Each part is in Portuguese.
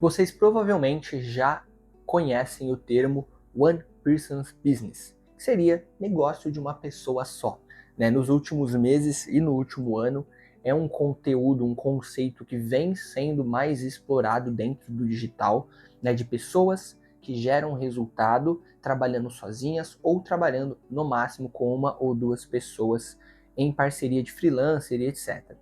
Vocês provavelmente já conhecem o termo One Person's Business, que seria negócio de uma pessoa só. Nos últimos meses e no último ano, é um conteúdo, um conceito que vem sendo mais explorado dentro do digital, de pessoas que geram resultado trabalhando sozinhas ou trabalhando no máximo com uma ou duas pessoas em parceria de freelancer e etc.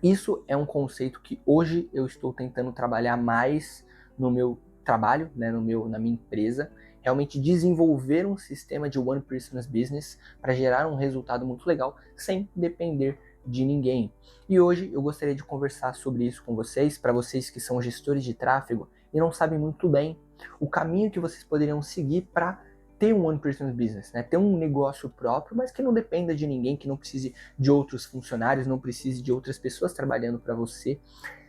Isso é um conceito que hoje eu estou tentando trabalhar mais no meu trabalho, na minha empresa, realmente desenvolver um sistema de One Person's Business para gerar um resultado muito legal sem depender de ninguém. E hoje eu gostaria de conversar sobre isso com vocês, para vocês que são gestores de tráfego e não sabem muito bem o caminho que vocês poderiam seguir para ter um One Person's Business, ter um negócio próprio, mas que não dependa de ninguém, que não precise de outros funcionários, não precise de outras pessoas trabalhando para você,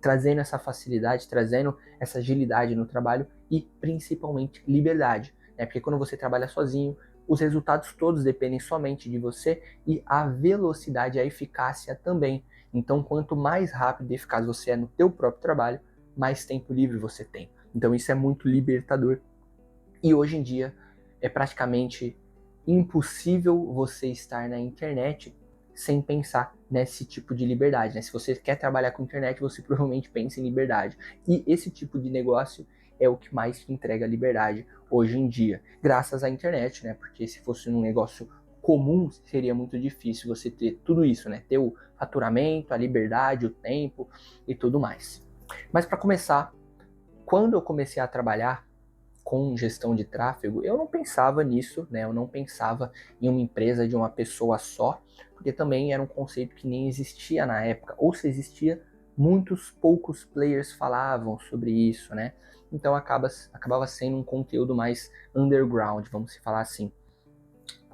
trazendo essa facilidade, trazendo essa agilidade no trabalho e principalmente liberdade, Porque quando você trabalha sozinho, os resultados todos dependem somente de você e a velocidade, a eficácia também. Então, quanto mais rápido e eficaz você é no teu próprio trabalho, mais tempo livre você tem. Então, isso é muito libertador. E hoje em dia é praticamente impossível você estar na internet sem pensar nesse tipo de liberdade, Se você quer trabalhar com internet, você provavelmente pensa em liberdade. E esse tipo de negócio é o que mais te entrega liberdade hoje em dia, graças à internet, Porque se fosse um negócio comum, seria muito difícil você ter tudo isso, Ter o faturamento, a liberdade, o tempo e tudo mais. Mas para começar, quando eu comecei a trabalhar com gestão de tráfego, eu não pensava nisso, Eu não pensava em uma empresa de uma pessoa só, porque também era um conceito que nem existia na época, ou se existia, muitos poucos players falavam sobre isso, Então acabava sendo um conteúdo mais underground, vamos se falar assim.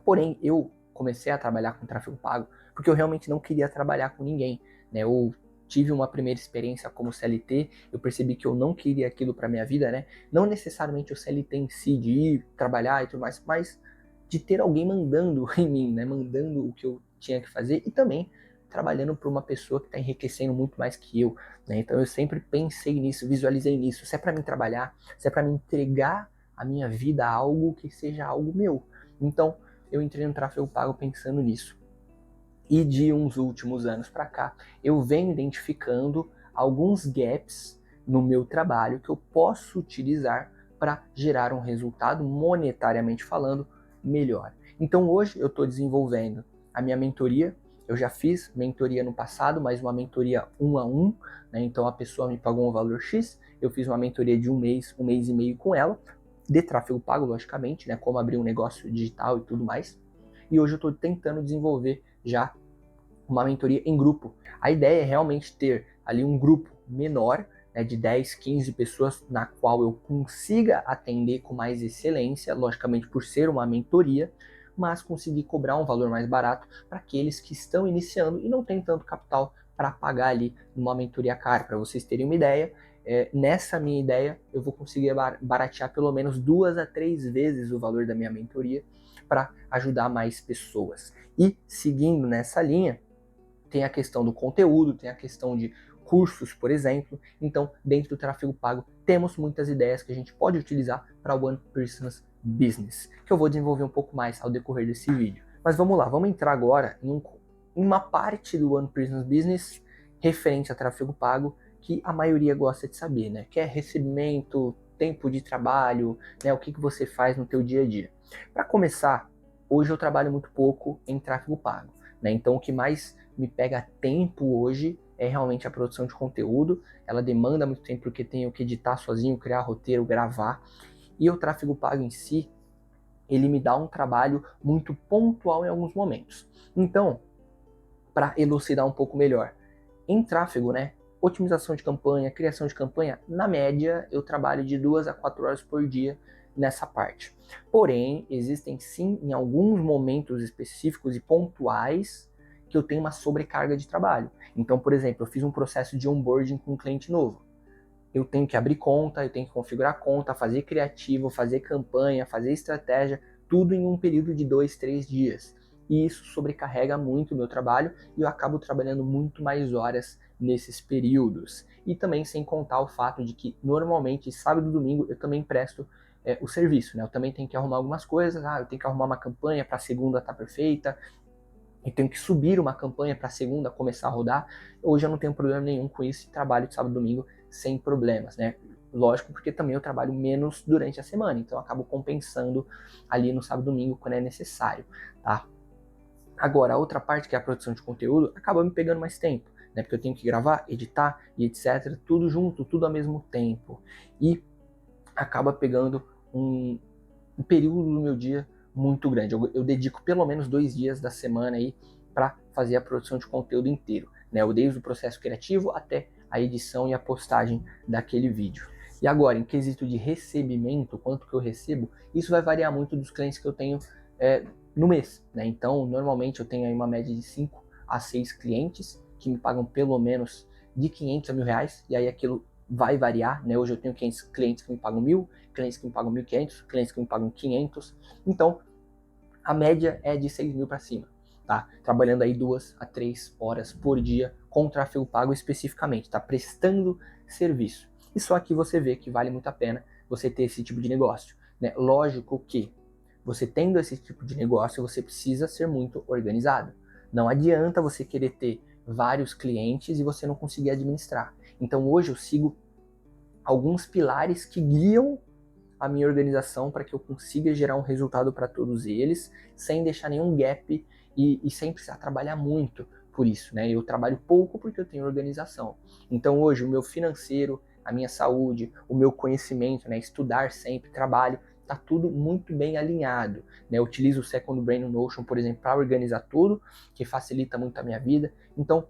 Porém, eu comecei a trabalhar com tráfego pago porque eu realmente não queria trabalhar com ninguém, Eu tive uma primeira experiência como CLT, eu percebi que eu não queria aquilo para minha vida, Não necessariamente o CLT em si, de ir trabalhar e tudo mais, mas de ter alguém mandando em mim, Mandando o que eu tinha que fazer e também trabalhando para uma pessoa que está enriquecendo muito mais que eu, Então eu sempre pensei nisso, visualizei nisso. Se é para mim trabalhar, se é para me entregar a minha vida a algo que seja algo meu. Então eu entrei no tráfego pago pensando nisso. E de uns últimos anos para cá, eu venho identificando alguns gaps no meu trabalho que eu posso utilizar para gerar um resultado, monetariamente falando, melhor. Então hoje eu estou desenvolvendo a minha mentoria. Eu já fiz mentoria no passado, mas uma mentoria 1 a 1, Então a pessoa me pagou um valor X, eu fiz uma mentoria de um mês e meio com ela, de tráfego pago, logicamente, Como abrir um negócio digital e tudo mais. E hoje eu estou tentando desenvolver já uma mentoria em grupo. A ideia é realmente ter ali um grupo menor, de 10, 15 pessoas, na qual eu consiga atender com mais excelência, logicamente por ser uma mentoria, mas conseguir cobrar um valor mais barato para aqueles que estão iniciando e não tem tanto capital para pagar ali numa mentoria cara. Para vocês terem uma ideia, nessa minha ideia, eu vou conseguir baratear pelo menos 2 a 3 vezes o valor da minha mentoria para ajudar mais pessoas. E seguindo nessa linha, tem a questão do conteúdo, tem a questão de cursos, por exemplo. Então, dentro do tráfego pago, temos muitas ideias que a gente pode utilizar para One Person's Business, que eu vou desenvolver um pouco mais ao decorrer desse vídeo. Mas vamos lá, vamos entrar agora em uma parte do One Person's Business referente a tráfego pago que a maioria gosta de saber, Que é recebimento, tempo de trabalho, o que você faz no teu dia a dia. Para começar, hoje eu trabalho muito pouco em tráfego pago, Então o que mais me pega tempo hoje é realmente a produção de conteúdo. Ela demanda muito tempo porque tenho que editar sozinho, criar roteiro, gravar. E o tráfego pago em si, ele me dá um trabalho muito pontual em alguns momentos. Então, para elucidar um pouco melhor, em tráfego, otimização de campanha, criação de campanha, na média eu trabalho de 2 a 4 horas por dia nessa parte. Porém, existem sim, em alguns momentos específicos e pontuais, que eu tenho uma sobrecarga de trabalho. Então, por exemplo, eu fiz um processo de onboarding com um cliente novo. Eu tenho que abrir conta, eu tenho que configurar conta, fazer criativo, fazer campanha, fazer estratégia, tudo em um período de 2, 3 dias. E isso sobrecarrega muito o meu trabalho e eu acabo trabalhando muito mais horas nesses períodos. E também sem contar o fato de que normalmente sábado e domingo eu também presto o serviço, né? Eu também tenho que arrumar algumas coisas, eu tenho que arrumar uma campanha para a segunda estar perfeita, eu tenho que subir uma campanha para a segunda começar a rodar. Hoje eu não tenho problema nenhum com isso e trabalho de sábado e domingo sem problemas, né? Lógico, porque também eu trabalho menos durante a semana, então eu acabo compensando ali no sábado e domingo quando é necessário, tá? Agora, a outra parte, que é a produção de conteúdo, acaba me pegando mais tempo, né? Porque eu tenho que gravar, editar e etc. Tudo junto, tudo ao mesmo tempo. E acaba pegando um período do meu dia muito grande. Eu dedico pelo menos 2 dias da semana aí para fazer a produção de conteúdo inteiro, né? Desde o processo criativo até a edição e a postagem daquele vídeo. E agora, em quesito de recebimento, quanto que eu recebo, isso vai variar muito dos clientes que eu tenho no mês, né? Então, normalmente eu tenho aí uma média de 5 a 6 clientes que me pagam pelo menos de 500 a R$ 1.000, e aí aquilo vai variar, né? Hoje eu tenho clientes que me pagam 1.000, clientes que me pagam 1.500, clientes que me pagam 500. Então, a média é de 6.000 para cima, tá? Trabalhando aí 2 a 3 horas por dia com tráfego pago especificamente, tá? Prestando serviço. E só aqui você vê que vale muito a pena você ter esse tipo de negócio, né? Lógico que você tendo esse tipo de negócio, você precisa ser muito organizado. Não adianta você querer ter vários clientes e você não conseguir administrar. Então hoje eu sigo alguns pilares que guiam a minha organização para que eu consiga gerar um resultado para todos eles, sem deixar nenhum gap e sem precisar trabalhar muito por isso, né? Eu trabalho pouco porque eu tenho organização. Então hoje o meu financeiro, a minha saúde, o meu conhecimento, né? Estudar sempre, trabalho, tá tudo muito bem alinhado, né? Eu utilizo o Second Brain no Notion, por exemplo, para organizar tudo, que facilita muito a minha vida. Então,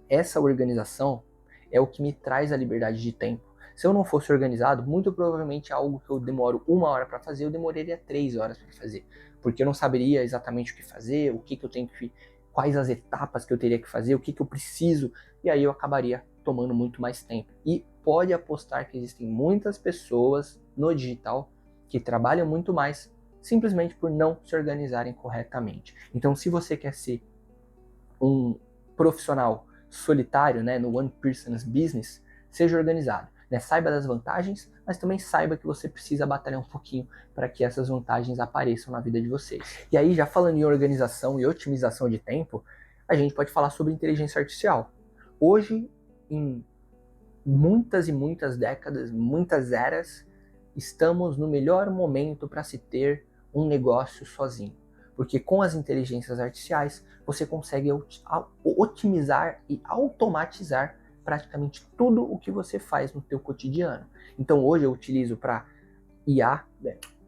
essa organização é o que me traz a liberdade de tempo. Se eu não fosse organizado, muito provavelmente algo que eu demoro 1 hora para fazer, eu demoraria 3 horas para fazer, porque eu não saberia exatamente o que fazer, o que eu tenho que, quais as etapas que eu teria que fazer, o que eu preciso, e aí eu acabaria tomando muito mais tempo. E pode apostar que existem muitas pessoas no digital que trabalham muito mais simplesmente por não se organizarem corretamente. Então, se você quer ser um profissional solitário, né, no one person's business, seja organizado, né? Saiba das vantagens, mas também saiba que você precisa batalhar um pouquinho para que essas vantagens apareçam na vida de vocês. E aí, já falando em organização e otimização de tempo, a gente pode falar sobre inteligência artificial. Hoje, em muitas e muitas décadas, muitas eras, estamos no melhor momento para se ter um negócio sozinho. Porque com as inteligências artificiais, você consegue otimizar e automatizar praticamente tudo o que você faz no seu cotidiano. Então hoje eu utilizo para IA,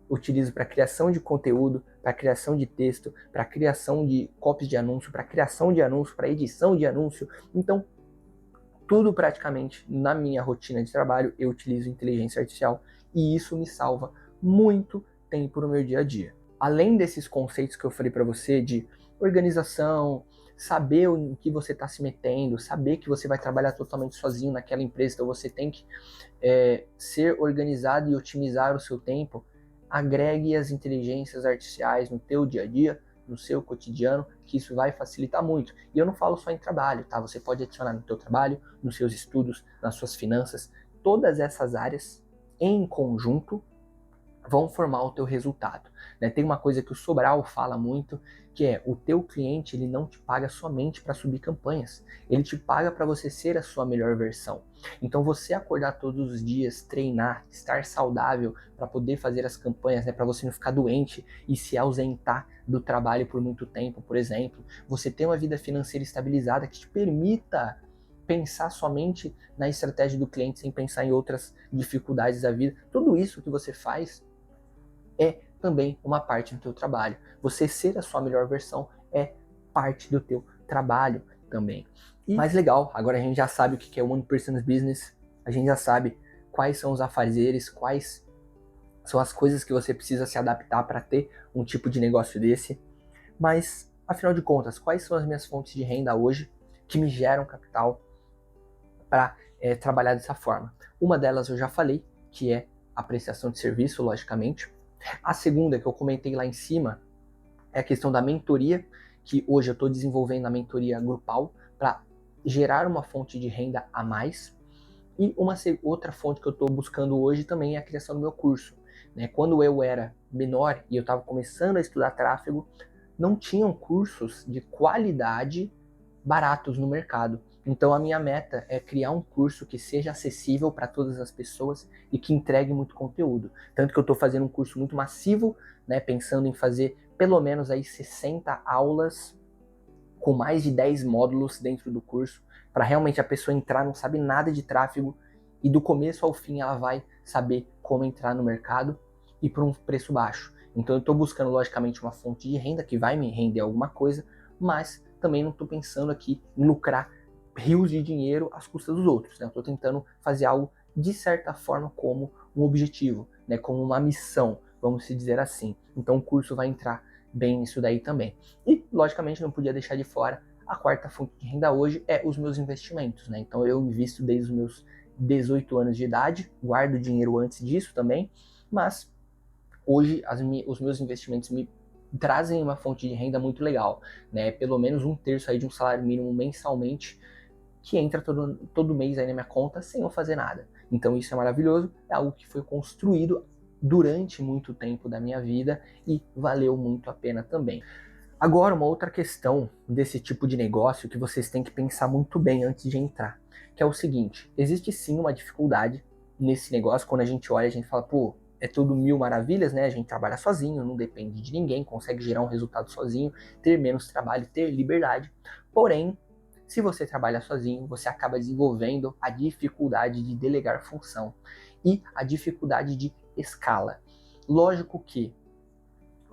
utilizo para criação de conteúdo, para criação de texto, para criação de copies de anúncio, para criação de anúncio, para edição de anúncio. Então, tudo praticamente na minha rotina de trabalho eu utilizo inteligência artificial e isso me salva muito tempo no meu dia a dia. Além desses conceitos que eu falei para você de organização, saber em que você está se metendo, saber que você vai trabalhar totalmente sozinho naquela empresa, então você tem que ser organizado e otimizar o seu tempo, agregue as inteligências artificiais no teu dia a dia, no seu cotidiano, que isso vai facilitar muito. E eu não falo só em trabalho, tá? Você pode adicionar no teu trabalho, nos seus estudos, nas suas finanças, todas essas áreas em conjunto vão formar o teu resultado, né? Tem uma coisa que o Sobral fala muito, que é o teu cliente ele não te paga somente para subir campanhas, ele te paga para você ser a sua melhor versão. Então você acordar todos os dias, treinar, estar saudável para poder fazer as campanhas, né? Para você não ficar doente e se ausentar do trabalho por muito tempo, por exemplo, você ter uma vida financeira estabilizada que te permita pensar somente na estratégia do cliente sem pensar em outras dificuldades da vida. Tudo isso que você faz é também uma parte do teu trabalho. Você ser a sua melhor versão é parte do teu trabalho também. E mais legal, agora a gente já sabe o que é One Person's Business, a gente já sabe quais são os afazeres, quais são as coisas que você precisa se adaptar para ter um tipo de negócio desse. Mas, afinal de contas, quais são as minhas fontes de renda hoje que me geram capital para trabalhar dessa forma? Uma delas eu já falei, que é a prestação de serviço, logicamente. A segunda, que eu comentei lá em cima, é a questão da mentoria, que hoje eu estou desenvolvendo a mentoria grupal para gerar uma fonte de renda a mais. E uma outra fonte que eu estou buscando hoje também é a criação do meu curso. Né? Quando eu era menor e eu estava começando a estudar tráfego, não tinham cursos de qualidade baratos no mercado. Então a minha meta é criar um curso que seja acessível para todas as pessoas e que entregue muito conteúdo. Tanto que eu estou fazendo um curso muito massivo, né, pensando em fazer pelo menos aí 60 aulas com mais de 10 módulos dentro do curso, para realmente a pessoa entrar, não sabe nada de tráfego e do começo ao fim ela vai saber como entrar no mercado e por um preço baixo. Então eu estou buscando logicamente uma fonte de renda que vai me render alguma coisa, mas também não estou pensando aqui em lucrar rios de dinheiro às custas dos outros. Né? Eu estou tentando fazer algo de certa forma como um objetivo, né? Como uma missão, vamos se dizer assim. Então o curso vai entrar bem nisso daí também. E, logicamente, não podia deixar de fora a quarta fonte de renda hoje é os meus investimentos, né? Então eu invisto desde os meus 18 anos de idade, guardo dinheiro antes disso também, mas hoje os meus investimentos me trazem uma fonte de renda muito legal, né? Pelo menos um terço aí de um salário mínimo mensalmente que entra todo mês aí na minha conta sem eu fazer nada. Então isso é maravilhoso, é algo que foi construído durante muito tempo da minha vida e valeu muito a pena também. Agora, uma outra questão desse tipo de negócio que vocês têm que pensar muito bem antes de entrar, que é o seguinte, existe sim uma dificuldade nesse negócio, quando a gente olha, a gente fala, pô, é tudo mil maravilhas, né? A gente trabalha sozinho, não depende de ninguém, consegue gerar um resultado sozinho, ter menos trabalho, ter liberdade. Porém, se você trabalha sozinho, você acaba desenvolvendo a dificuldade de delegar função e a dificuldade de escala. Lógico que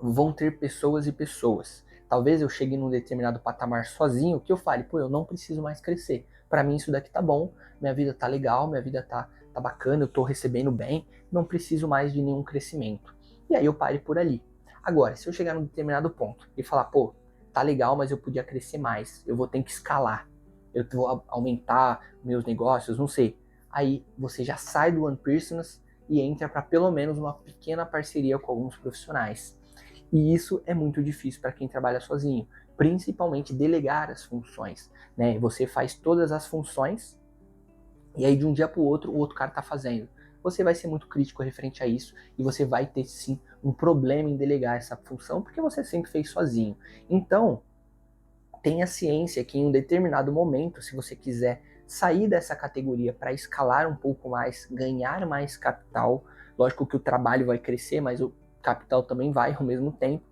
vão ter pessoas e pessoas. Talvez eu chegue num determinado patamar sozinho que eu fale, pô, eu não preciso mais crescer. Para mim isso daqui tá bom, minha vida tá legal, minha vida tá bacana, eu tô recebendo bem, não preciso mais de nenhum crescimento. E aí eu pare por ali. Agora, se eu chegar num determinado ponto e falar, pô, tá legal, mas eu podia crescer mais, eu vou ter que escalar, eu vou aumentar meus negócios, não sei. Aí você já sai do One Personas e entra para pelo menos uma pequena parceria com alguns profissionais. E isso é muito difícil para quem trabalha sozinho, principalmente delegar as funções, né? Você faz todas as funções e aí de um dia para o outro cara está fazendo. Você vai ser muito crítico referente a isso e você vai ter sim um problema em delegar essa função porque você sempre fez sozinho. Então, tenha ciência que em um determinado momento, se você quiser sair dessa categoria para escalar um pouco mais, ganhar mais capital, lógico que o trabalho vai crescer, mas o capital também vai ao mesmo tempo,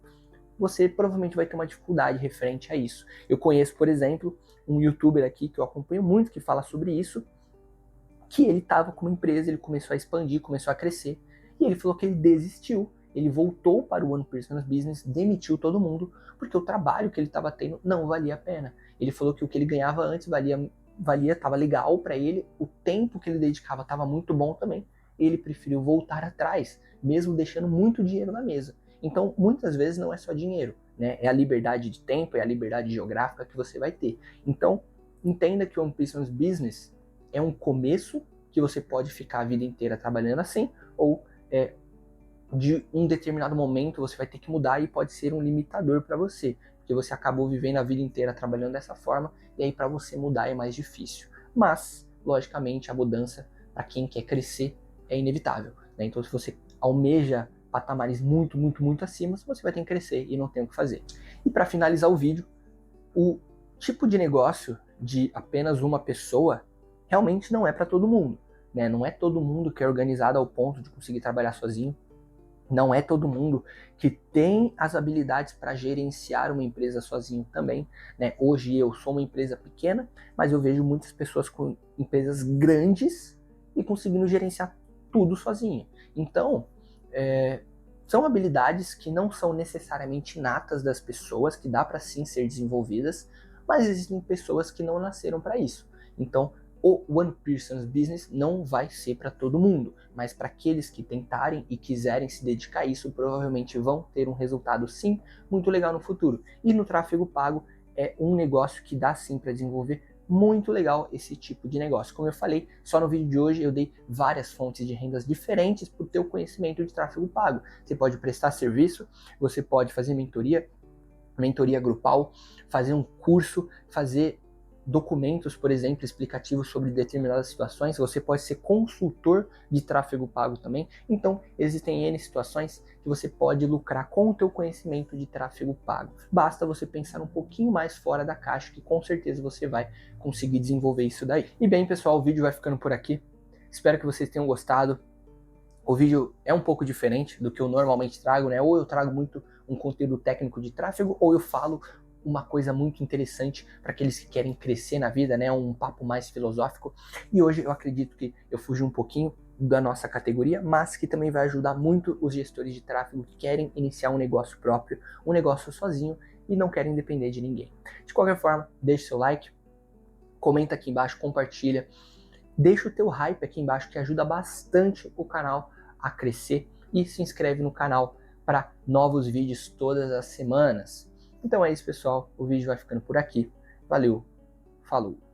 você provavelmente vai ter uma dificuldade referente a isso. Eu conheço, por exemplo, um youtuber aqui que eu acompanho muito que fala sobre isso, que ele estava com uma empresa, ele começou a expandir, começou a crescer, e ele falou que ele desistiu, ele voltou para o One Person's Business, demitiu todo mundo, porque o trabalho que ele estava tendo não valia a pena. Ele falou que o que ele ganhava antes estava legal para ele, o tempo que ele dedicava estava muito bom também, ele preferiu voltar atrás, mesmo deixando muito dinheiro na mesa. Então, muitas vezes não é só dinheiro, né? É a liberdade de tempo, é a liberdade geográfica que você vai ter. Então, entenda que o One Person's Business é um começo que você pode ficar a vida inteira trabalhando assim, ou de um determinado momento você vai ter que mudar e pode ser um limitador para você, porque você acabou vivendo a vida inteira trabalhando dessa forma e aí para você mudar é mais difícil. Mas, logicamente, a mudança para quem quer crescer é inevitável, né? Então, se você almeja patamares muito, muito, muito acima, você vai ter que crescer e não tem o que fazer. E para finalizar o vídeo, o tipo de negócio de apenas uma pessoa realmente não é para todo mundo, né? Não é todo mundo que é organizado ao ponto de conseguir trabalhar sozinho. Não é todo mundo que tem as habilidades para gerenciar uma empresa sozinho também, né? Hoje eu sou uma empresa pequena, mas eu vejo muitas pessoas com empresas grandes e conseguindo gerenciar tudo sozinho. Então, são habilidades que não são necessariamente inatas das pessoas, que dá para sim ser desenvolvidas, mas existem pessoas que não nasceram para isso. Então, o One Person's Business não vai ser para todo mundo, mas para aqueles que tentarem e quiserem se dedicar a isso, provavelmente vão ter um resultado sim muito legal no futuro. E no tráfego pago é um negócio que dá sim para desenvolver muito legal esse tipo de negócio. Como eu falei, só no vídeo de hoje eu dei várias fontes de rendas diferentes para o teu conhecimento de tráfego pago. Você pode prestar serviço, você pode fazer mentoria grupal, fazer um curso, fazer documentos, por exemplo, explicativos sobre determinadas situações. Você pode ser consultor de tráfego pago também. Então, existem N situações que você pode lucrar com o teu conhecimento de tráfego pago. Basta você pensar um pouquinho mais fora da caixa, que com certeza você vai conseguir desenvolver isso daí. E bem, pessoal, o vídeo vai ficando por aqui. Espero que vocês tenham gostado. O vídeo é um pouco diferente do que eu normalmente trago, né? Ou eu trago muito um conteúdo técnico de tráfego, ou eu falo uma coisa muito interessante para aqueles que querem crescer na vida, né? Um papo mais filosófico. E hoje eu acredito que eu fugi um pouquinho da nossa categoria, mas que também vai ajudar muito os gestores de tráfego que querem iniciar um negócio próprio, um negócio sozinho e não querem depender de ninguém. De qualquer forma, deixe seu like, comenta aqui embaixo, compartilha, deixa o teu hype aqui embaixo que ajuda bastante o canal a crescer e se inscreve no canal para novos vídeos todas as semanas. Então é isso, pessoal. O vídeo vai ficando por aqui. Valeu, falou!